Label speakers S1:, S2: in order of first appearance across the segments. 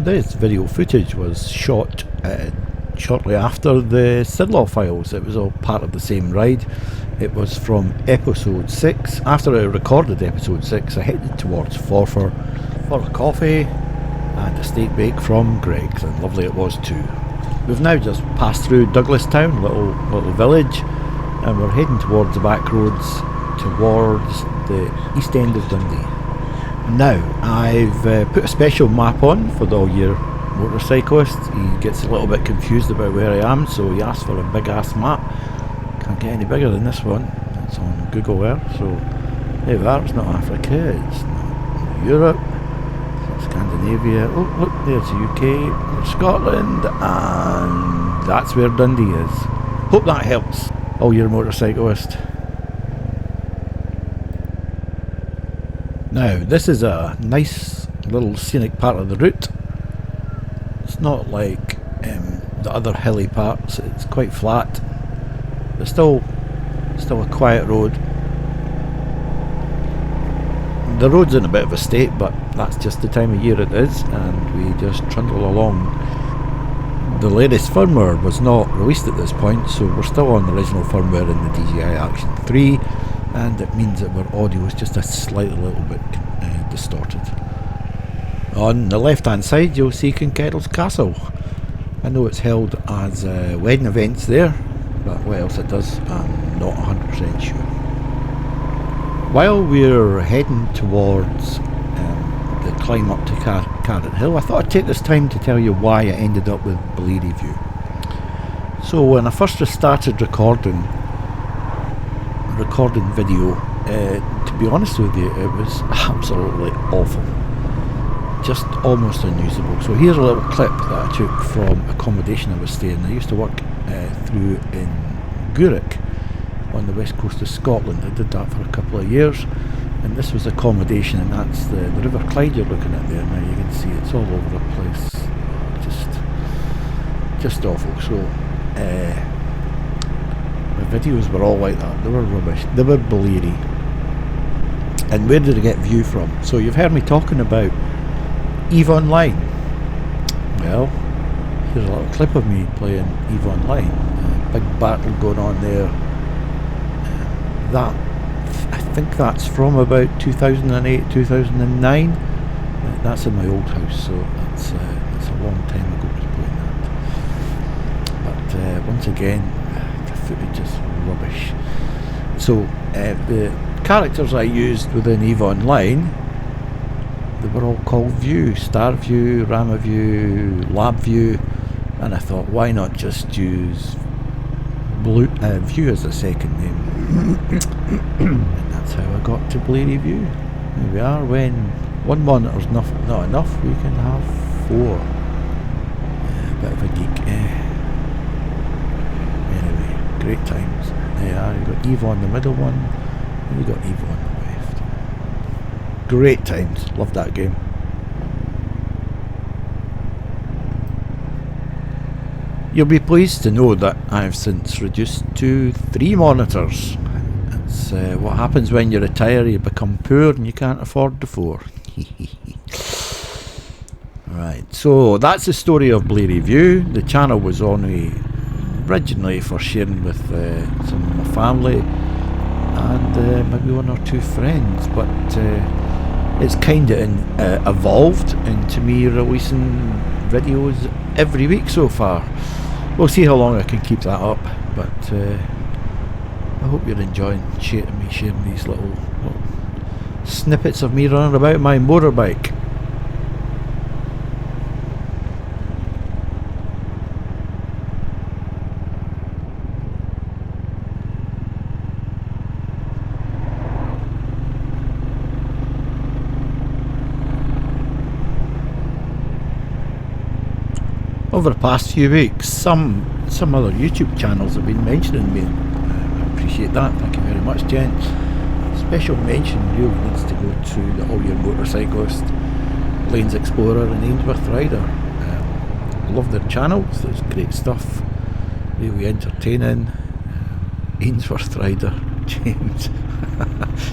S1: this video footage was shot shortly after the Sidlaw files. It was all part of the same ride. It was from episode 6. After I recorded episode 6, I headed towards Forfar for a coffee and a steak bake from Greg's, and lovely it was too. We've now just passed through Douglastown, little village, and we're heading towards the back roads towards the east end of Dundee. Now, I've put a special map on for the All Year Motorcyclist. He gets a little bit confused about where I am, so he asks for a big ass map. Can't get any bigger than this one. It's on Google Earth, so there we are. It's not Africa, it's not Europe, it's not Scandinavia. Oh look, there's the UK, there's Scotland, and that's where Dundee is. Hope that helps, All Year Motorcyclist. Now, this is a nice little scenic part of the route. It's not like the other hilly parts, it's quite flat. There's still a quiet road. The road's in a bit of a state, but that's just the time of year it is, and we just trundle along. The latest firmware was not released at this point, so we're still on the original firmware in the DJI Action 3, and it means that our audio is just a slightly little bit distorted. On the left hand side you'll see Kinkettle's Castle. I know it's held as wedding events there, but what else it does, I'm not 100% sure. While we're heading towards the climb up to Carrot Hill, I thought I'd take this time to tell you why I ended up with BlearyView. So when I first started recording video, to be honest with you, it was absolutely awful. Just almost unusable. So here's a little clip that I took from accommodation I was staying. I used to work through in Gourich on the west coast of Scotland. I did that for a couple of years, and this was accommodation, and that's the River Clyde you're looking at there. Now you can see it's all over the place, just awful. So my videos were all like that. They were rubbish, they were bleary. And where did I get view from? So you've heard me talking about EVE Online. Well, here's a little clip of me playing EVE Online. Big battle going on there. I think that's from about 2008, 2009. That's in my old house, so that's a long time ago I was playing that. But once again, the footage is rubbish. So the characters I used within EVE Online, they were all called View, Starview, Ramaview, LabView, and I thought, why not just use View as a second name? And that's how I got to BlearyView. There we are. When one monitor's not enough, we can have 4. Bit of a geek. Anyway, great times. There you are. You've got EVE on the middle one, and you've got EVE on the left. Great times. Love that game. You'll be pleased to know that I've since reduced to 3 monitors. It's what happens when you retire. You become poor and you can't afford the 4. Right, so that's the story of BlearyView. The channel was only originally for sharing with some of my family and maybe 1 or 2 friends, but it's kind of evolved into me releasing videos every week so far. We'll see how long I can keep that up, but I hope you're enjoying sharing these little snippets of me running about my motorbike. Over the past few weeks, some other YouTube channels have been mentioning me. I appreciate that, thank you very much, gents. Special mention really needs to go to the All Year Motorcyclist, LanesExplorer and Ainsworth Rider. Love their channels, there's great stuff, really entertaining. Ainsworth Rider, James,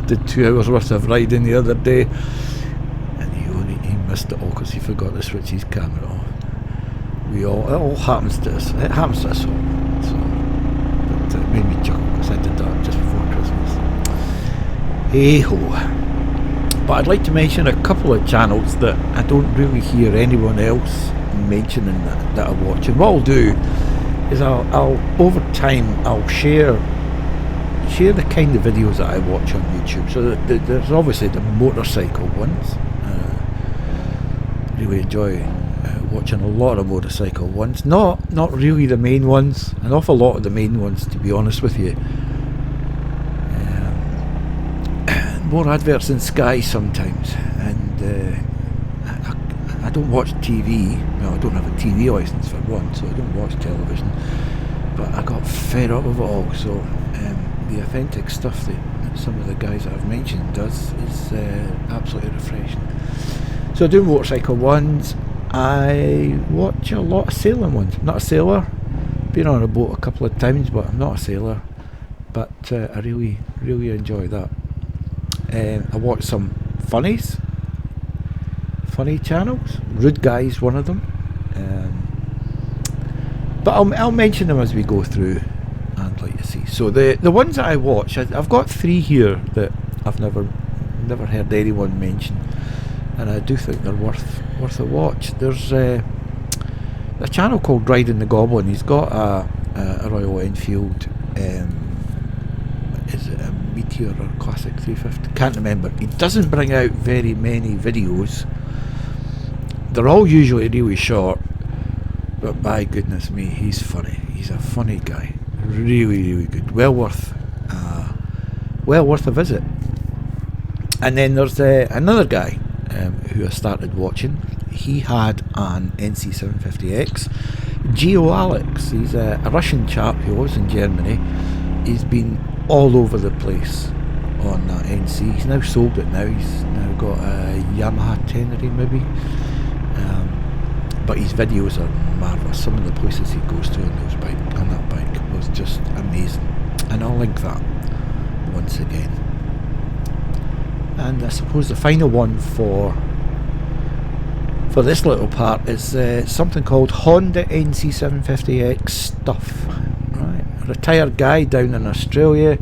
S1: did 2 hours worth of riding the other day, and he missed it all because he forgot to switch his camera off. It all happens to us. It happens to us all. So, but it made me chuckle because I did that just before Christmas. Hey ho. But I'd like to mention a couple of channels that I don't really hear anyone else mentioning that I watch. And what I'll do is I'll over time I'll share the kind of videos that I watch on YouTube. So there's obviously the motorcycle ones. Really enjoy watching a lot of motorcycle ones. Not really the main ones. An awful lot of the main ones, to be honest with you. More adverts in Sky sometimes, and I don't watch TV. Well, I don't have a TV license for one, so I don't watch television. But I got fed up of it all. So the authentic stuff that some of the guys that I've mentioned does is absolutely refreshing. So I do motorcycle ones. I watch a lot of sailing ones. I'm not a sailor. Been on a boat a couple of times, but I'm not a sailor. But I really enjoy that. I watch some funny channels. Rude Guy's one of them. But I'll mention them as we go through, and like you see. So the ones that I watch, I've got 3 here that I've never heard anyone mention, and I do think they're worth a watch. There's a channel called Riding the Goblin. He's got a Royal Enfield. Is it a Meteor or Classic 350? Can't remember. He doesn't bring out very many videos. They're all usually really short, but by goodness me, he's funny. He's a funny guy. Really good. Well worth a visit. And then there's another guy who I started watching. He had an NC750X. GeoAlex. He's a Russian chap who lives in Germany. He's been all over the place on that NC. He's now sold it now. He's now got a Yamaha Tenere maybe. But his videos are marvellous. Some of the places he goes to on that bike was just amazing. And I'll link that once again. And I suppose the final one for this little part is something called Honda NC750X Stuff. Right, a retired guy down in Australia.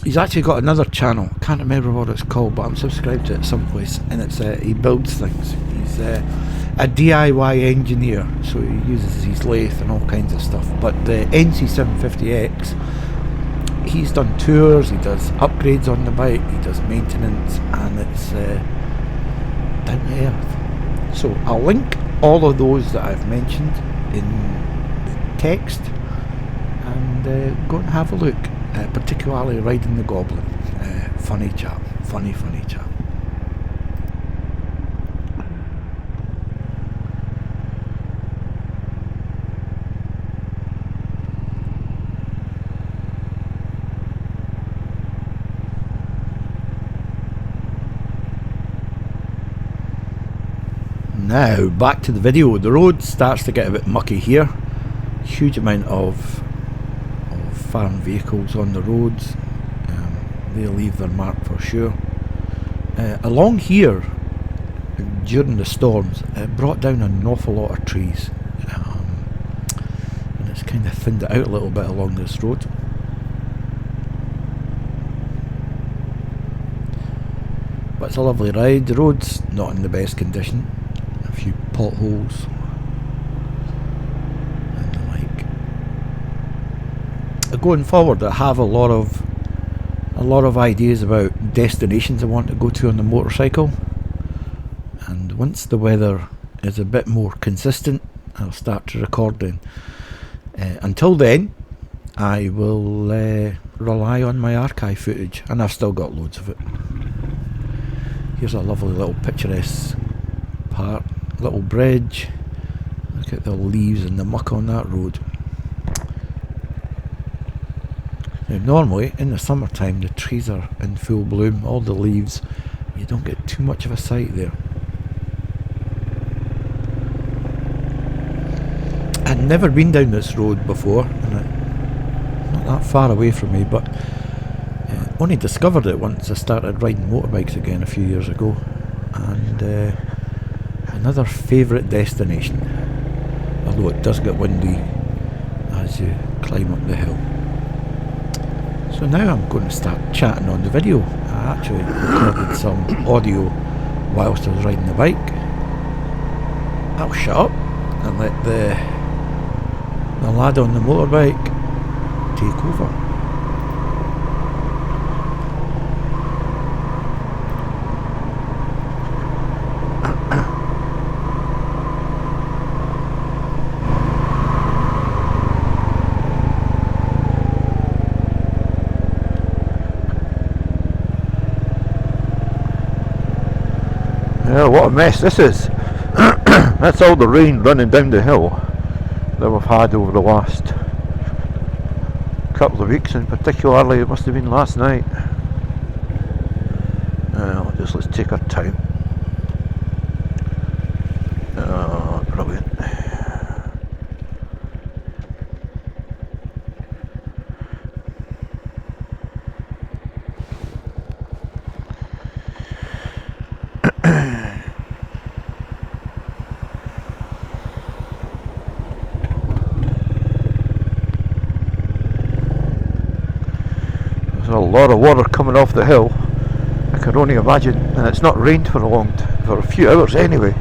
S1: He's actually got another channel. Can't remember what it's called, but I'm subscribed to it someplace. And it's he builds things. He's a DIY engineer, so he uses his lathe and all kinds of stuff. But the NC750X, he's done tours, he does upgrades on the bike, he does maintenance, and it's down to earth. So I'll link all of those that I've mentioned in the text, and go and have a look. Particularly Riding the Goblin. Funny chap. Funny chap. Now back to the video. The road starts to get a bit mucky here. Huge amount of farm vehicles on the roads. They leave their mark for sure. Along here during the storms it brought down an awful lot of trees, and it's kind of thinned it out a little bit along this road. But it's a lovely ride. The road's not in the best condition. A few potholes and the like. Going forward, I have a lot of ideas about destinations I want to go to on the motorcycle, and once the weather is a bit more consistent, I'll start to record then. Until then, I will rely on my archive footage, and I've still got loads of it. Here's a lovely little picturesque part, little bridge. Look at the leaves and the muck on that road. Now, normally in the summertime the trees are in full bloom, all the leaves, you don't get too much of a sight there. I'd never been down this road before, and not that far away from me, but only discovered it once I started riding motorbikes again a few years ago, and Another favourite destination, although it does get windy as you climb up the hill. So now I'm going to start chatting on the video. I actually recorded some audio whilst I was riding the bike. I'll shut up and let the lad on the motorbike take over.
S2: Yeah, what a mess this is. That's all the rain running down the hill that we've had over the last couple of weeks, and particularly it must have been last night. Let's take our time. Brilliant. There's a lot of water coming off the hill, I can only imagine, and it's not rained for a few hours anyway.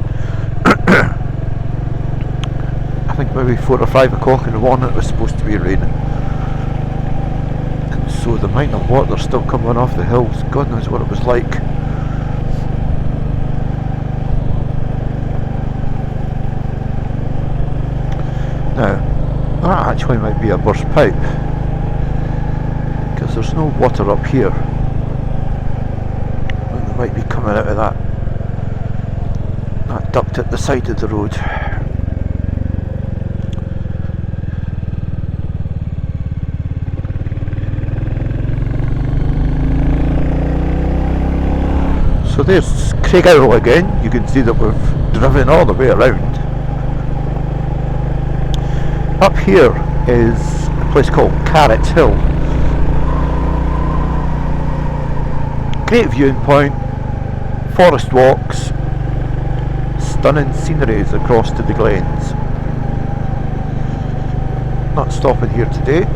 S2: I think maybe 4 or 5 o'clock in the morning it was supposed to be raining, and so the amount of water still coming off the hills, God knows what it was like. Now, that actually might be a burst pipe, because there's no water up here, and they might be coming out of that duct at the side of the road. So there's Craig Arrow again. You can see that we've driven all the way around. Up here is a place called Carrot Hill. Great viewing point, forest walks, stunning sceneries across to the glens. Not stopping here today.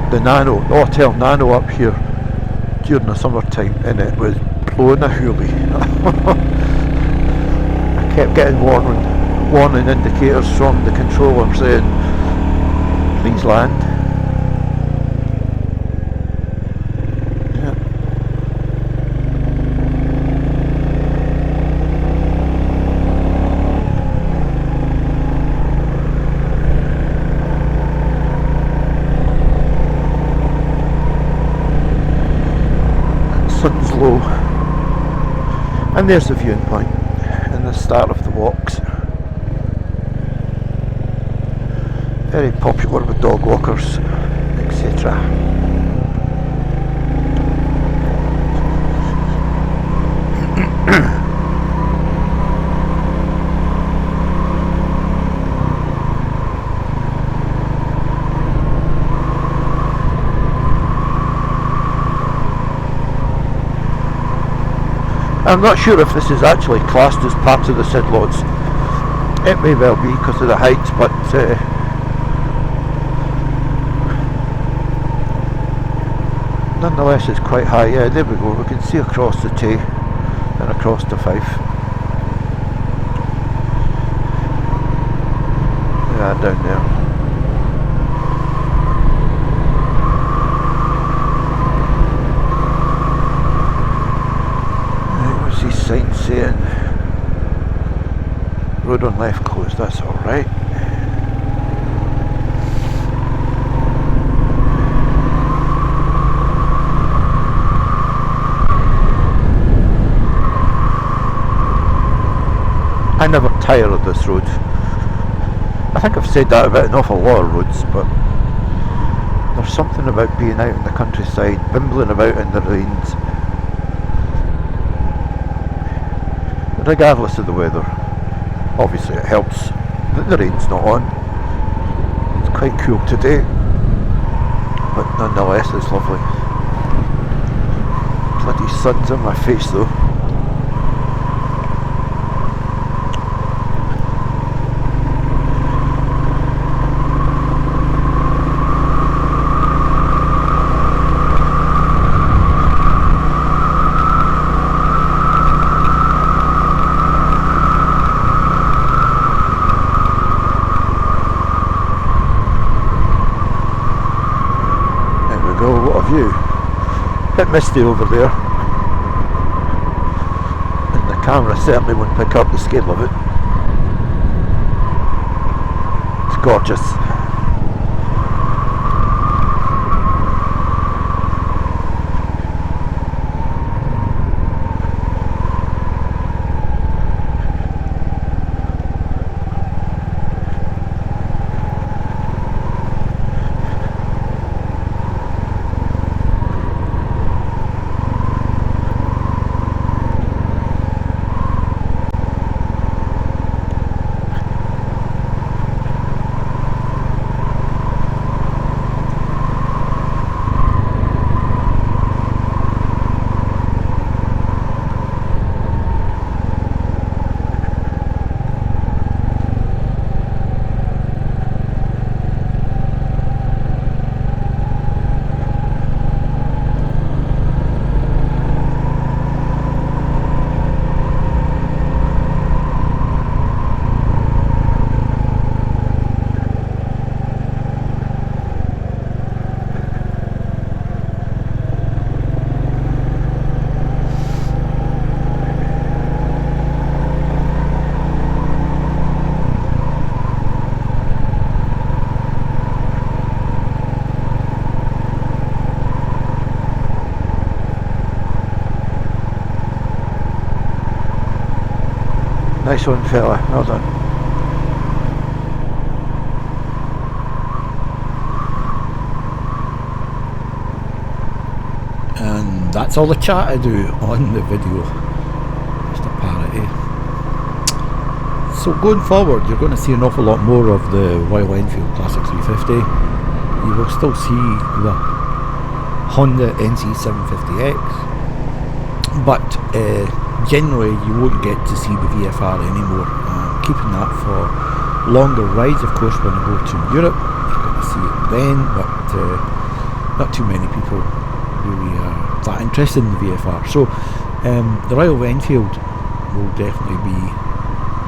S2: The Nano, the Hotel Nano up here during the summertime, and it was blowing a hoolie. I kept getting warning indicators from the controller saying, please land. Sun's low, and there's the viewing point and the start of the walks. Very popular with dog walkers, etc. I'm not sure if this is actually classed as part of the Sid Lods. It may well be because of the height, but nonetheless it's quite high. Yeah, there we go. We can see across the Tay and across the Fife. Yeah, down there. Sign saying road on left closed, that's alright. I never tire of this road. I think I've said that about an awful lot of roads, but there's something about being out in the countryside, bimbling about in the rains, regardless of the weather. Obviously it helps that the rain's not on. It's quite cool today, but nonetheless it's lovely. Bloody sun's on my face though. View. Bit misty over there, and the camera certainly won't pick up the scale of it. It's gorgeous. Nice one, fella, well done.
S1: And that's all the chat I do on the video. Just a parody. So going forward, you're going to see an awful lot more of the Royal Enfield Classic 350. You will still see the Honda NC750X, but generally you won't get to see the VFR anymore. Keeping that for longer rides. Of course, when I go to Europe, you're going to see it then, but not too many people really are that interested in the VFR. So the Royal Enfield will definitely be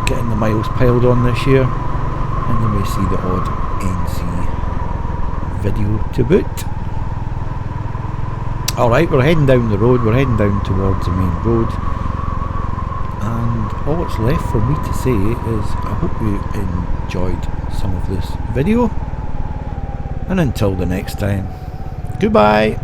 S1: getting the miles piled on this year, and you may see the odd NC video to boot. Alright, we're heading down the road, we're heading down towards the main road, and all that's left for me to say is I hope you enjoyed some of this video, and until the next time, goodbye.